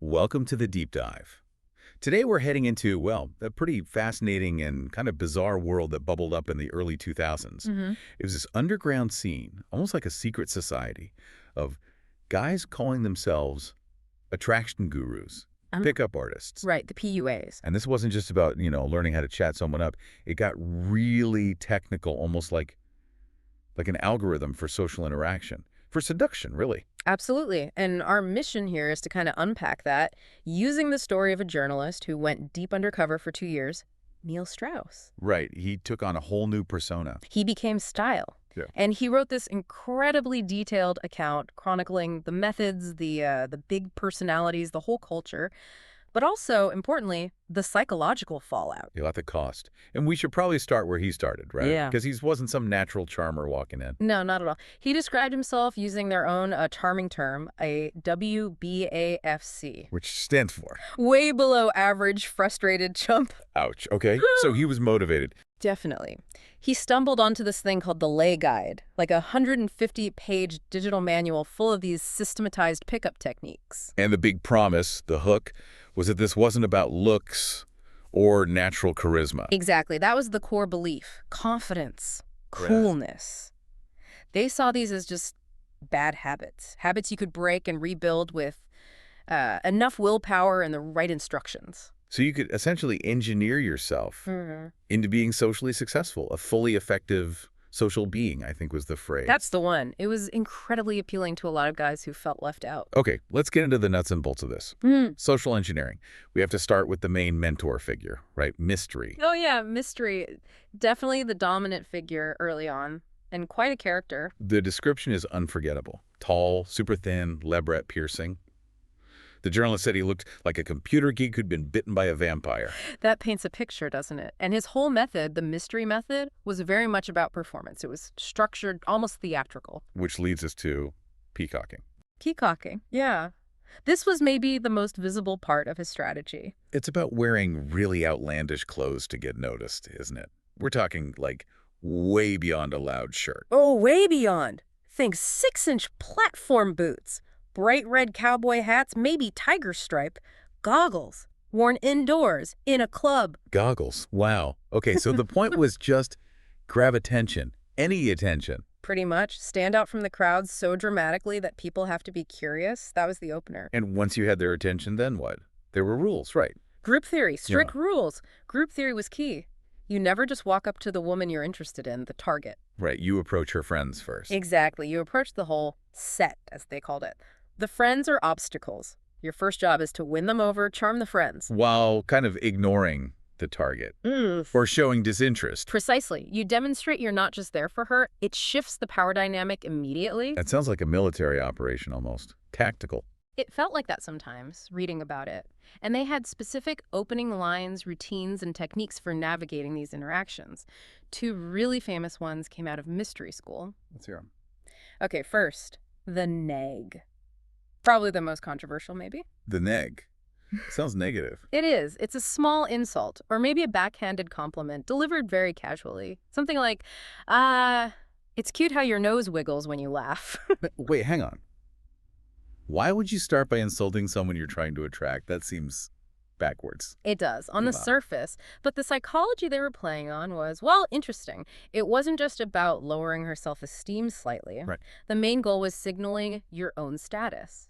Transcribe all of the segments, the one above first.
Welcome to the deep dive. Today we're heading into, well, a pretty fascinating and kind of bizarre world that bubbled up in the early 2000s. It was this underground scene, almost like a secret society, of guys calling themselves attraction gurus, pickup artists. Right, the PUAs. And this wasn't just about, learning how to chat someone up. It got really technical, almost like an algorithm for social interaction, for seduction, really. Absolutely. And our mission here is to kind of unpack that using the story of a journalist who went deep undercover for 2 years, Neil Strauss. Right. He took on a whole new persona. He became style. Yeah. And he wrote this incredibly detailed account chronicling the methods, the big personalities, the whole culture, but also, importantly, the psychological fallout. A lot that cost. And we should probably start where he started, right? Yeah. Because he wasn't some natural charmer walking in. No, not at all. He described himself using their own charming term, a WBAFC. Which stands for? Way below average frustrated chump. Ouch. Okay. So he was motivated. Definitely. He stumbled onto this thing called the Lay Guide, like a 150-page digital manual full of these systematized pickup techniques. And the big promise, the hook, was that this wasn't about looks or natural charisma. Exactly. That was the core belief. Confidence. Coolness. They saw these as just bad habits. Habits you could break and rebuild with enough willpower and the right instructions. So you could essentially engineer yourself into being socially successful, a fully effective social being, I think was the phrase. That's the one. It was incredibly appealing to a lot of guys who felt left out. Okay, let's get into the nuts and bolts of this. Social engineering. We have to start with the main mentor figure, right? Mystery. Oh, yeah, Mystery. Definitely the dominant figure early on, and quite a character. The description is unforgettable. Tall, super thin, lab-rat piercing. The journalist said he looked like a computer geek who'd been bitten by a vampire. That paints a picture, doesn't it? And his whole method, the Mystery method, was very much about performance. It was structured, almost theatrical. Which leads us to peacocking. Peacocking, yeah. This was maybe the most visible part of his strategy. It's about wearing really outlandish clothes to get noticed, isn't it? We're talking, like, way beyond a loud shirt. Oh, way beyond. Think 6-inch platform boots. Bright red cowboy hats, maybe tiger stripe, goggles, worn indoors, in a club. Goggles. Wow. Okay, so the point was just grab attention, any attention. Pretty much. Stand out from the crowd so dramatically that people have to be curious. That was the opener. And once you had their attention, then what? There were rules, right? Group theory, strict rules. Group theory was key. You never just walk up to the woman you're interested in, the target. Right, you approach her friends first. Exactly. You approach the whole set, as they called it. The friends are obstacles. Your first job is to win them over, charm the friends. While kind of ignoring the target. Or showing disinterest. Precisely. You demonstrate you're not just there for her. It shifts the power dynamic immediately. That sounds like a military operation almost. Tactical. It felt like that sometimes, reading about it. And they had specific opening lines, routines, and techniques for navigating these interactions. 2 really famous ones came out of Mystery School. Let's hear them. Okay, first, the neg. Probably the most controversial, maybe. The neg. Sounds negative. It is. It's a small insult, or maybe a backhanded compliment, delivered very casually. Something like, it's cute how your nose wiggles when you laugh. Wait, hang on. Why would you start by insulting someone you're trying to attract? That seems backwards. It does, on the surface. But the psychology they were playing on was, well, interesting. It wasn't just about lowering her self-esteem slightly. Right. The main goal was signaling your own status.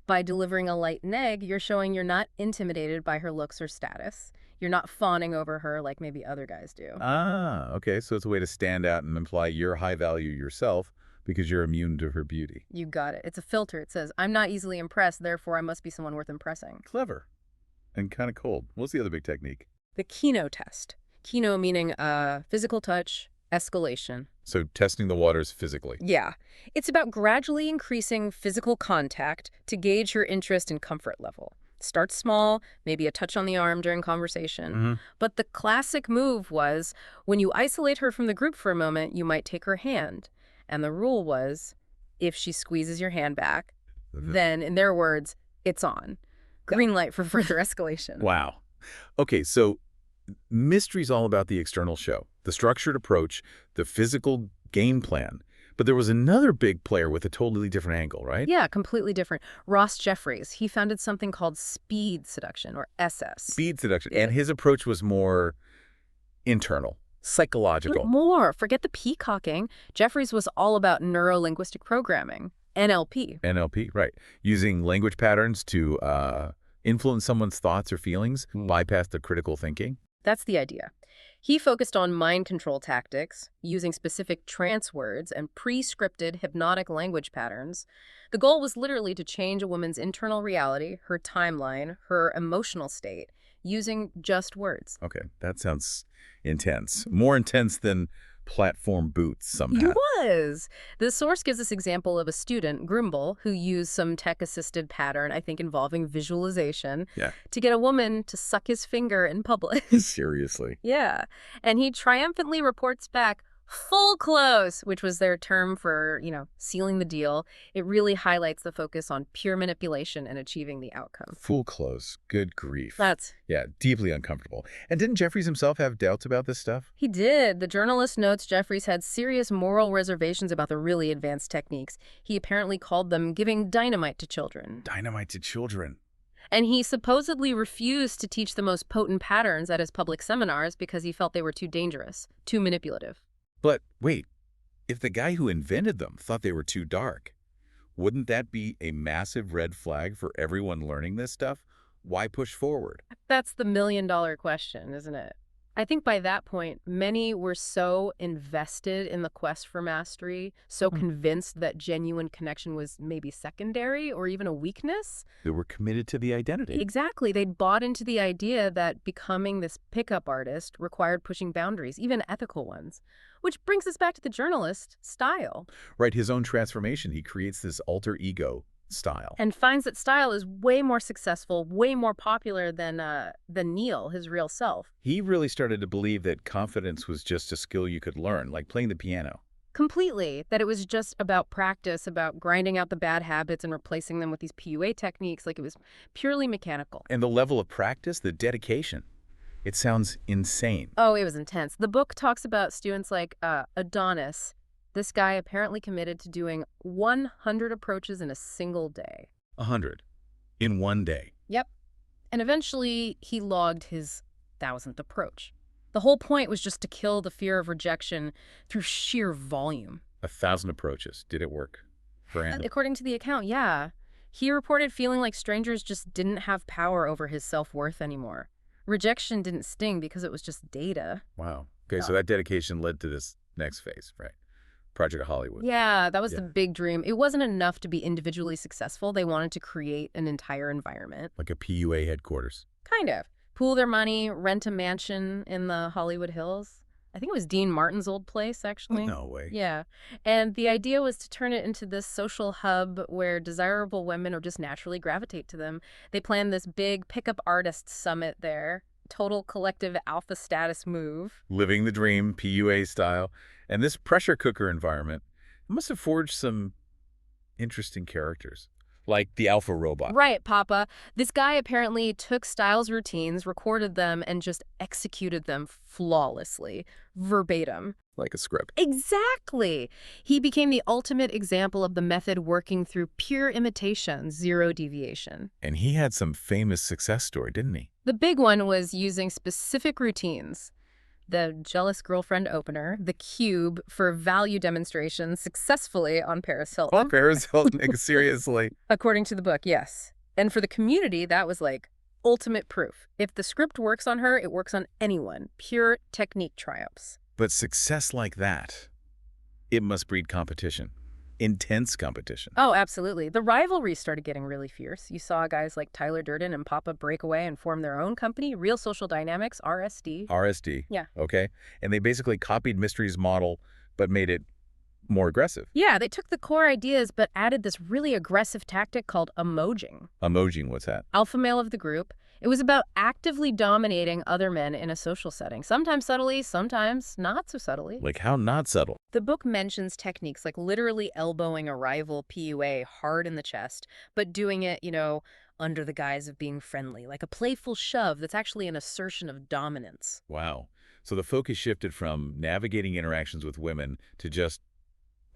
By delivering a light neg, you're showing you're not intimidated by her looks or status. You're not fawning over her like maybe other guys do. Ah, okay. So it's a way to stand out and imply you're high value yourself because you're immune to her beauty. You got it. It's a filter. It says, I'm not easily impressed, therefore I must be someone worth impressing. Clever. And kind of cold. What's the other big technique? The Kino test. Kino meaning physical touch, escalation. So testing the waters physically. Yeah. It's about gradually increasing physical contact to gauge her interest and comfort level. Start small, maybe a touch on the arm during conversation. But the classic move was, when you isolate her from the group for a moment, you might take her hand. And the rule was, if she squeezes your hand back, then, in their words, it's on. Green light for further escalation. Wow. Okay, so Mystery's all about the external show, the structured approach, the physical game plan. But there was another big player with a totally different angle, right? Yeah, completely different. Ross Jeffries, he founded something called speed seduction, or SS. Speed seduction. Yeah. And his approach was more internal, psychological. More. Forget the peacocking. Jeffries was all about neuro-linguistic programming, NLP. NLP, right. Using language patterns to influence someone's thoughts or feelings, bypass the critical thinking. That's the idea. He focused on mind control tactics, using specific trance words and pre-scripted hypnotic language patterns. The goal was literally to change a woman's internal reality, her timeline, her emotional state, using just words. Okay, that sounds intense. More intense than platform boots somehow. It was. The source gives this example of a student, Grimble, who used some tech-assisted pattern, I think involving visualization, to get a woman to suck his finger in public. Seriously. Yeah. And he triumphantly reports back, full close, which was their term for, sealing the deal. It really highlights the focus on pure manipulation and achieving the outcome. Full close. Good grief. Yeah, deeply uncomfortable. And didn't Jeffries himself have doubts about this stuff? he did. The journalist notes Jeffries had serious moral reservations about the really advanced techniques. He apparently called them giving dynamite to children. Dynamite to children. And he supposedly refused to teach the most potent patterns at his public seminars because he felt they were too dangerous, too manipulative. But wait, if the guy who invented them thought they were too dark, wouldn't that be a massive red flag for everyone learning this stuff? Why push forward? That's the million-dollar question, isn't it? I think by that point, many were so invested in the quest for mastery, so convinced that genuine connection was maybe secondary or even a weakness. They were committed to the identity. Exactly. They'd bought into the idea that becoming this pickup artist required pushing boundaries, even ethical ones. Which brings us back to the journalist style. Right, his own transformation. He creates this alter ego style. And finds that style is way more successful, way more popular than Neil, his real self. He really started to believe that confidence was just a skill you could learn, like playing the piano. Completely. That it was just about practice, about grinding out the bad habits and replacing them with these PUA techniques, like it was purely mechanical. And the level of practice, the dedication, it sounds insane. Oh, it was intense. The book talks about students like Adonis. This guy apparently committed to doing 100 approaches in a single day. 100 in one day. Yep. And eventually, he logged his 1,000th approach. The whole point was just to kill the fear of rejection through sheer volume. 1,000 approaches. Did it work for him? According to the account, yeah. He reported feeling like strangers just didn't have power over his self-worth anymore. Rejection didn't sting because it was just data. Wow. Okay, so that dedication led to this next phase, right? Project Hollywood. Yeah, that was the big dream. It wasn't enough to be individually successful. They wanted to create an entire environment. Like a PUA headquarters. Kind of. Pool their money, rent a mansion in the Hollywood Hills. I think it was Dean Martin's old place, actually. No way. Yeah. And the idea was to turn it into this social hub where desirable women would just naturally gravitate to them. They planned this big pickup artist summit there. Total collective alpha status move. Living the dream, PUA style. And this pressure cooker environment must have forged some interesting characters, like the alpha robot. Right, Papa. This guy apparently took Styles' routines, recorded them, and just executed them flawlessly, verbatim. Like a script. Exactly. He became the ultimate example of the method working through pure imitation, zero deviation. And he had some famous success story, didn't he? The big one was using specific routines. The jealous girlfriend opener, the cube for value demonstration successfully on Paris Hilton. On Paris Hilton, seriously. According to the book, yes. And for the community, that was like ultimate proof. If the script works on her, it works on anyone. Pure technique triumphs. But success like that, it must breed competition. Intense competition. Oh, absolutely. The rivalries started getting really fierce. You saw guys like Tyler Durden and Papa break away and form their own company, Real Social Dynamics, RSD. RSD. Yeah. Okay. And they basically copied Mystery's model, but made it more aggressive. Yeah, they took the core ideas, but added this really aggressive tactic called emojing. Emojing, what's that? Alpha male of the group. It was about actively dominating other men in a social setting, sometimes subtly, sometimes not so subtly. Like how not subtle? The book mentions techniques like literally elbowing a rival PUA hard in the chest, but doing it, under the guise of being friendly, like a playful shove that's actually an assertion of dominance. Wow. So the focus shifted from navigating interactions with women to just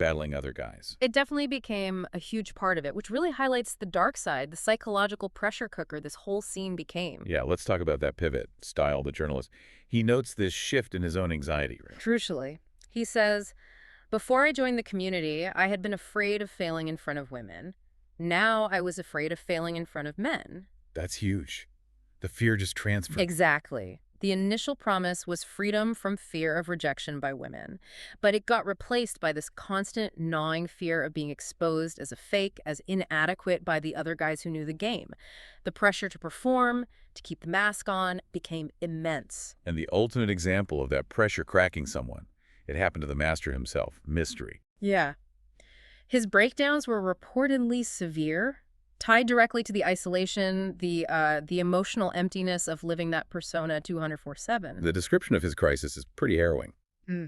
battling other guys. It definitely became a huge part of it, which really highlights the dark side, the psychological pressure cooker this whole scene became. Yeah, let's talk about that pivot, Style, the journalist. He notes this shift in his own anxiety, right? Crucially, he says, before I joined the community, I had been afraid of failing in front of women. Now I was afraid of failing in front of men. That's huge. The fear just transferred. Exactly. The initial promise was freedom from fear of rejection by women, but it got replaced by this constant gnawing fear of being exposed as a fake, as inadequate by the other guys who knew the game. The pressure to perform, to keep the mask on, became immense. And the ultimate example of that pressure cracking someone, it happened to the master himself, Mystery. Yeah. His breakdowns were reportedly severe, tied directly to the isolation, the emotional emptiness of living that persona 204/7. The description of his crisis is pretty harrowing,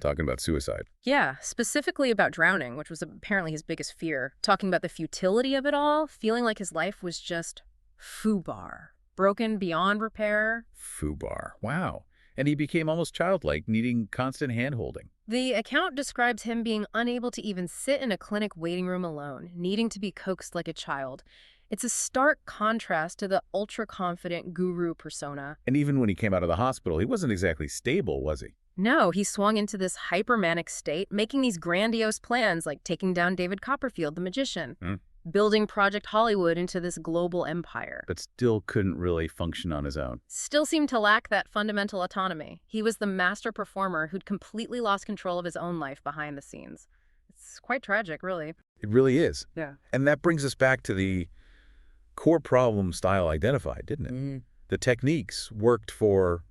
talking about suicide. Yeah, specifically about drowning, which was apparently his biggest fear. Talking about the futility of it all, feeling like his life was just foobar, broken beyond repair. Foobar. Wow. And he became almost childlike, needing constant hand-holding. The account describes him being unable to even sit in a clinic waiting room alone, needing to be coaxed like a child. It's a stark contrast to the ultra-confident guru persona. And even when he came out of the hospital, he wasn't exactly stable, was he? No, he swung into this hypermanic state, making these grandiose plans like taking down David Copperfield, the magician, building Project Hollywood into this global empire. But still couldn't really function on his own. Still seemed to lack that fundamental autonomy. He was the master performer who'd completely lost control of his own life behind the scenes. It's quite tragic, really. It really is. Yeah. And that brings us back to the core problem Style identified, didn't it? The techniques worked for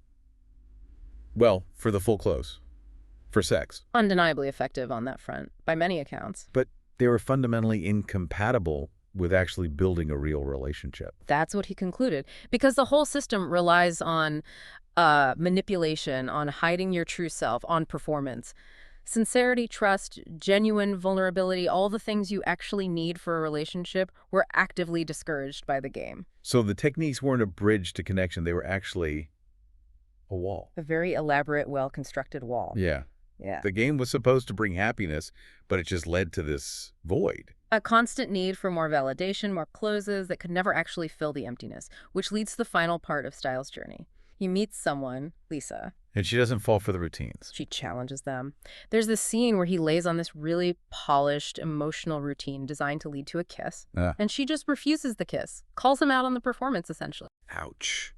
the full close, for sex. Undeniably effective on that front, by many accounts. But they were fundamentally incompatible with actually building a real relationship. That's what he concluded. Because the whole system relies on manipulation, on hiding your true self, on performance. Sincerity, trust, genuine vulnerability, all the things you actually need for a relationship were actively discouraged by the game. So the techniques weren't a bridge to connection. They were actually a wall. A very elaborate, well-constructed wall. Yeah. Yeah. The game was supposed to bring happiness, but it just led to this void. A constant need for more validation, more closes that could never actually fill the emptiness, which leads to the final part of Styles' journey. He meets someone, Lisa. And she doesn't fall for the routines. She challenges them. There's this scene where he lays on this really polished, emotional routine designed to lead to a kiss. And she just refuses the kiss, calls him out on the performance, essentially. Ouch.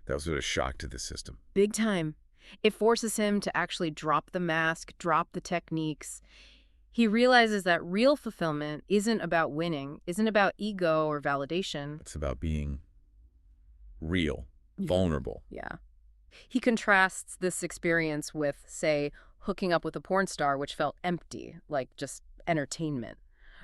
That was a shock to the system. Big time. It forces him to actually drop the mask, drop the techniques. He realizes that real fulfillment isn't about winning, isn't about ego or validation. It's about being real, vulnerable. Yeah. He contrasts this experience with, say, hooking up with a porn star, which felt empty, like just entertainment,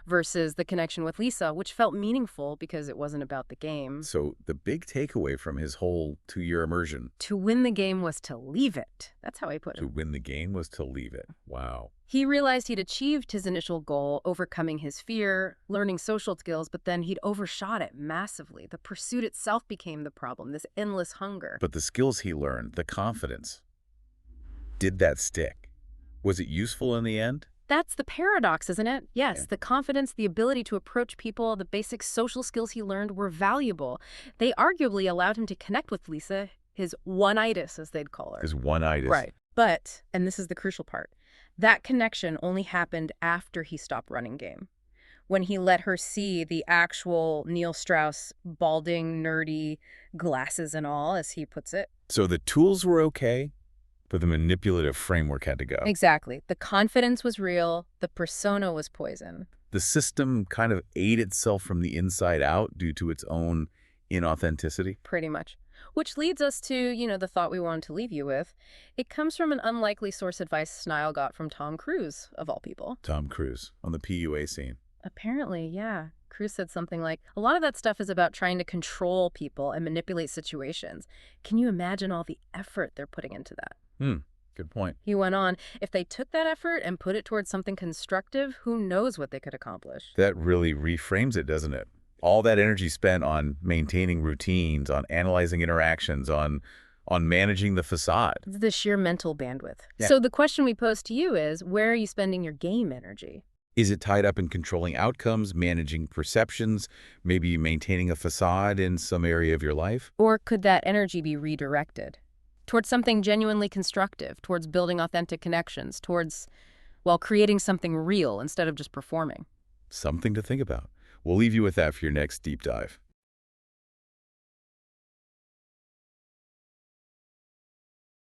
versus the connection with Lisa, which felt meaningful because it wasn't about the game. So the big takeaway from his whole 2-year immersion. To win the game was to leave it. That's how I put it. To win the game was to leave it. Wow. He realized he'd achieved his initial goal, overcoming his fear, learning social skills, but then he'd overshot it massively. The pursuit itself became the problem, this endless hunger. But the skills he learned, the confidence, did that stick? Was it useful in the end? That's the paradox, isn't it? Yes, the confidence, the ability to approach people, the basic social skills he learned were valuable. They arguably allowed him to connect with Lisa, his one-itis, as they'd call her. His one-itis. Right. But, and this is the crucial part, that connection only happened after he stopped running game. When he let her see the actual Neil Strauss, balding, nerdy, glasses and all, as he puts it. So the tools were okay, but the manipulative framework had to go. Exactly. The confidence was real. The persona was poison. The system kind of ate itself from the inside out due to its own inauthenticity. Pretty much. Which leads us to, the thought we wanted to leave you with. It comes from an unlikely source advice Snile got from Tom Cruise, of all people. Tom Cruise on the PUA scene. Apparently, yeah. Cruise said something like, a lot of that stuff is about trying to control people and manipulate situations. Can you imagine all the effort they're putting into that? Good point. He went on, if they took that effort and put it towards something constructive, who knows what they could accomplish? That really reframes it, doesn't it? All that energy spent on maintaining routines, on analyzing interactions, on managing the facade. The sheer mental bandwidth. Yeah. So the question we pose to you is, where are you spending your game energy? Is it tied up in controlling outcomes, managing perceptions, maybe maintaining a facade in some area of your life? Or could that energy be redirected towards something genuinely constructive, towards building authentic connections, towards, well, creating something real instead of just performing? Something to think about. We'll leave you with that for your next deep dive.